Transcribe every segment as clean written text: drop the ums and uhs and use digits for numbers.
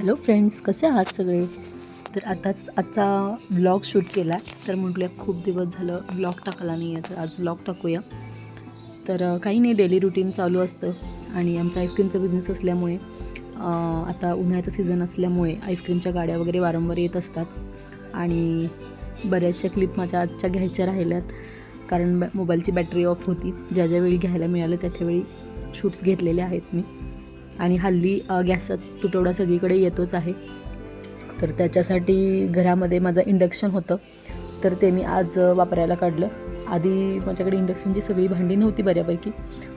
Hello friends, कसे आहात सगळे? तर आजचा व्लॉग शूट केला तर म्हटलं खूप दिवस झालं व्लॉग टाकला नाही आहे, तर आज व्लॉग टाकूया. तर काही नाही, डेली रुटीन चालू असतं आणि आमचा आईस्क्रीमचा बिझनेस असल्यामुळे आता उन्हाळ्याचा सीझन असल्यामुळे आईस्क्रीमच्या गाड्या वगैरे वारंवार येत असतात आणि बऱ्याचशा क्लिप माझ्या आजच्या घ्यायच्या राहिल्यात, कारण मोबाईलची बॅटरी ऑफ होती. ज्यावेळी घ्यायला मिळालं त्यावेळी शूट्स घेतलेले आहेत मी. आणि हल्ली गॅसचा तुटवडा सगळीकडे येतोच आहे, तर त्याच्यासाठी घरामध्ये माझं इंडक्शन होतं, तर ते मी आज वापरायला काढलं. आधी माझ्याकडे इंडक्शनची सगळी भांडी नव्हती बऱ्यापैकी,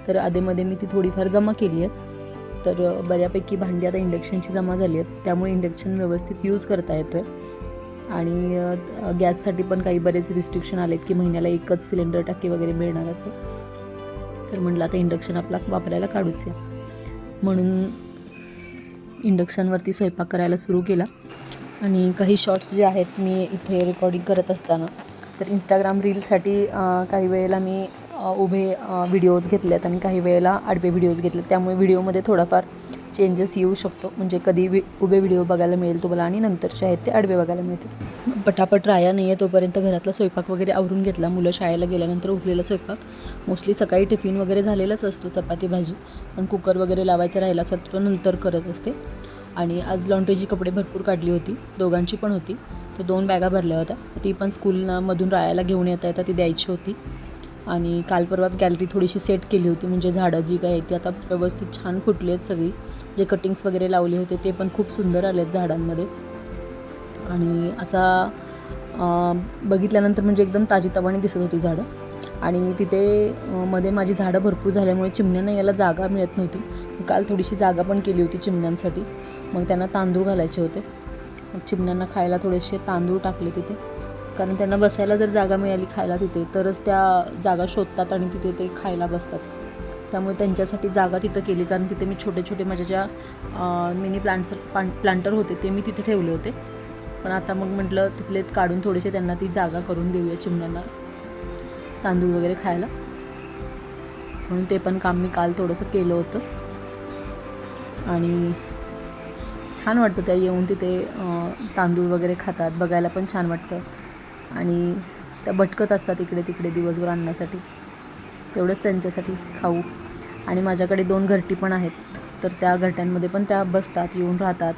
तर आधीमध्ये मी ती थोडीफार जमा केली आहे. तर बऱ्यापैकी भांडी आता इंडक्शनची जमा झाली आहेत, त्यामुळे इंडक्शन व्यवस्थित यूज करता येतो आहे. आणि गॅससाठी पण काही बरेच रिस्ट्रिक्शन आलेत की महिन्याला एकच सिलेंडर टाकी वगैरे मिळणार असं. तर म्हटलं आता इंडक्शन आपला वापरायला काढूच या, म्हणून इंडक्शनवरती स्वयंपाक करायला सुरू केला. आणि काही शॉर्ट्स जे आहेत मी इथे रेकॉर्डिंग करत असताना, तर इंस्टाग्राम रीलसाठी काही वेळेला मी उभे व्हिडिओज घेतलेत आणि काही वेळेला आडवे व्हिडिओज घेतलेत, त्यामुळे व्हिडिओमध्ये थोडाफार चेंजेस येऊ शकतो. म्हणजे कधी उभे व्हिडिओ बघायला मिळेल तुम्हाला आणि नंतरचे आहेत ते आडवे बघायला मिळतील. पटापट राया नाही आहे तोपर्यंत घरातला स्वयंपाक वगैरे आवरून घेतला. मुलं शाळेला गेल्यानंतर उरलेला स्वयंपाक, मोस्टली सकाळी टिफिन वगैरे झालेलाच असतो, चपाती भाजी, पण कुकर वगैरे लावायचा राहिला असेल तो नंतर करत असते. आणि आज लॉन्ड्रीची कपडे भरपूर काढली होती, दोघांची पण होती, तर 2 बॅगा भरल्या होत्या. ती पण स्कूलमधून रायाला घेऊन येता ती द्यायची होती. आणि काल परवाच गॅलरी थोडीशी सेट केली होती, म्हणजे झाडं जी काय आहेत ती आता व्यवस्थित छान फुटली आहेत सगळी. जे कटिंग्स वगैरे लावले होते ते पण खूप सुंदर आले आहेत झाडांमध्ये. आणि असा बघितल्यानंतर म्हणजे एकदम ताजीतवाणी दिसत होती झाडं. आणि तिथे मध्ये माझी झाडं भरपूर झाल्यामुळे चिमण्यांना यायला जागा मिळत नव्हती. काल थोडीशी जागा पण केली होती चिमण्यांसाठी. मग त्यांना तांदूळ घालायचे होते, मग चिमण्यांना खायला थोडेसे तांदूळ टाकले तिथे, कारण त्यांना बसायला जर जागा मिळाली खायला तिथे तरच त्या जागा शोधतात आणि तिथे ते खायला बसतात. त्यामुळे त्यांच्यासाठी जागा तिथं केली, कारण तिथे मी छोटे छोटे माझ्या ज्या मिनी प्लांटर होते ते मी तिथे ठेवले होते. पण आता मग म्हटलं तिथले काढून थोडेसे त्यांना ती जागा करून देऊया चिमण्यांना तांदूळ वगैरे खायला, म्हणून ते पण काम मी काल थोडंसं केलं होतं. आणि छान वाटतं त्या येऊन तिथे तांदूळ वगैरे खातात, बघायला पण छान वाटतं. आणि त्या भटकत असतात इकडे तिकडे दिवसभर आणण्यासाठी, तेवढंच त्यांच्यासाठी खाऊ. आणि माझ्याकडे 2 घरटी पण आहेत, तर त्या घरट्यांमध्ये पण त्या बसतात, येऊन राहतात.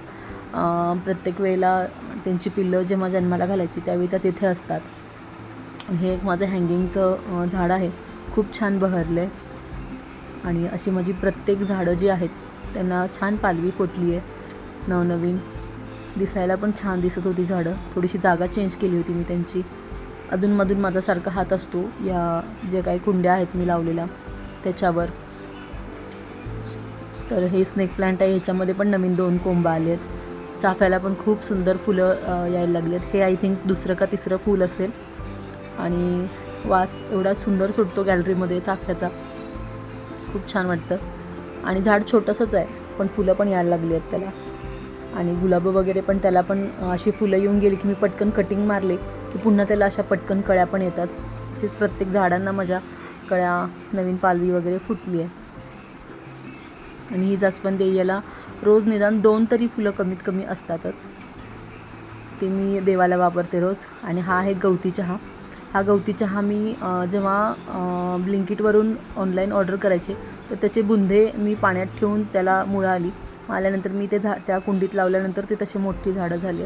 प्रत्येक वेळेला त्यांची पिल्लं जेव्हा जन्माला घालायची त्यावेळी त्या तिथे असतात. हे एक माझं हँगिंगचं झाड आहे, खूप छान बहरलं आहे. आणि अशी माझी प्रत्येक झाडं जी आहेत त्यांना छान पालवी फुटली आहे, नवनवीन दिसायला पण छान दिसत होती झाडं. थोडीशी जागा चेंज केली होती मी त्यांची. अधूनमधून माझा सारखा हात असतो या जे काही कुंड्या आहेत मी लावलेल्या त्याच्यावर. तर हे स्नेक प्लांट आहे, ह्याच्यामध्ये पण नवीन 2 कोंबा आले आहेत. चाफ्याला पण खूप सुंदर फुलं यायला लागली आहेत. हे आय थिंक 2रं का 3रं फूल असेल. आणि वास एवढा सुंदर सुटतो गॅलरीमध्ये चाफ्याचा, खूप छान वाटतं. आणि झाड छोटंसंच आहे पण फुलं पण यायला लागली आहेत त्याला. आणि गुलाबं वगैरे पण, त्याला पण अशी फुलं येऊन गेली की मी पटकन कटिंग मारले की पुन्हा त्याला अशा पटकन कळ्या पण येतात. अशीच प्रत्येक झाडांना माझ्या कळ्या, नवीन पालवी वगैरे फुटली आहे. आणि ही जास्वंदी याला रोज निदान 2 तरी फुलं कमीत कमी असतातच, ते मी देवाला वापरते रोज. आणि हा आहे गवती चहा. हा गवती चहा मी जेव्हा ब्लिंकिटवरून ऑनलाईन ऑर्डर करायचे तर त्याचे बुंदे मी पाण्यात ठेवून त्याला मुळं आली, आल्यानंतर मी ते त्या कुंडीत लावल्यानंतर ते तशी मोठी झाडं झाली.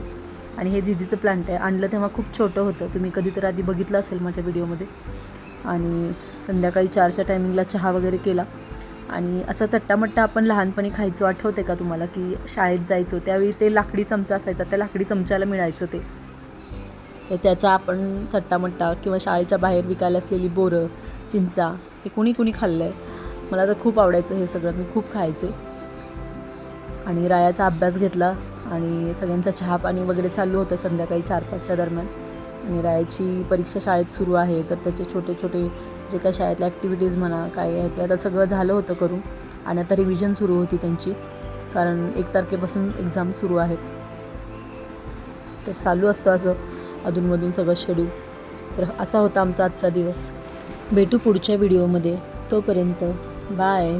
आणि हे झिझीचं प्लांट आहे, आणलं तेव्हा खूप छोटं होतं, तुम्ही कधीतरी आधी बघितलं असेल माझ्या व्हिडिओमध्ये. आणि संध्याकाळी 4च्या टायमिंगला चहा वगैरे केला. आणि असं चट्टामट्टा आपण लहानपणी खायचो, आठवते का तुम्हाला, की शाळेत जायचो त्यावेळी ते लाकडी चमचा असायचा, त्या लाकडी चमच्याला मिळायचं ते, तर त्याचा आपण चट्टामट्टा, किंवा शाळेच्या बाहेर विकायला असलेली बोरं, चिंचा, हे कुणी खाल्लं आहे. मला तर खूप आवडायचं हे सगळं, मी खूप खायचे. आणि रायाचा अभ्यास घेतला आणि सगळ्यांचा चहा पाणी वगैरे चालू होतं संध्याकाळी 4-5च्या दरम्यान. आणि रायाची परीक्षा शाळेत सुरू आहे, तर त्याचे छोटे छोटे जे काय शाळेतल्या ॲक्टिव्हिटीज म्हणा काय आहे ते आता सगळं झालं होतं करून. आणि आता रिव्हिजन सुरू होती त्यांची, कारण 1 तारखेपासून एक्झाम सुरू आहेत. तर चालू असतं असं अधूनमधून सगळं शेड्यूल. तर असा होता आमचा आजचा दिवस. भेटू पुढच्या व्हिडिओमध्ये, तोपर्यंत बाय.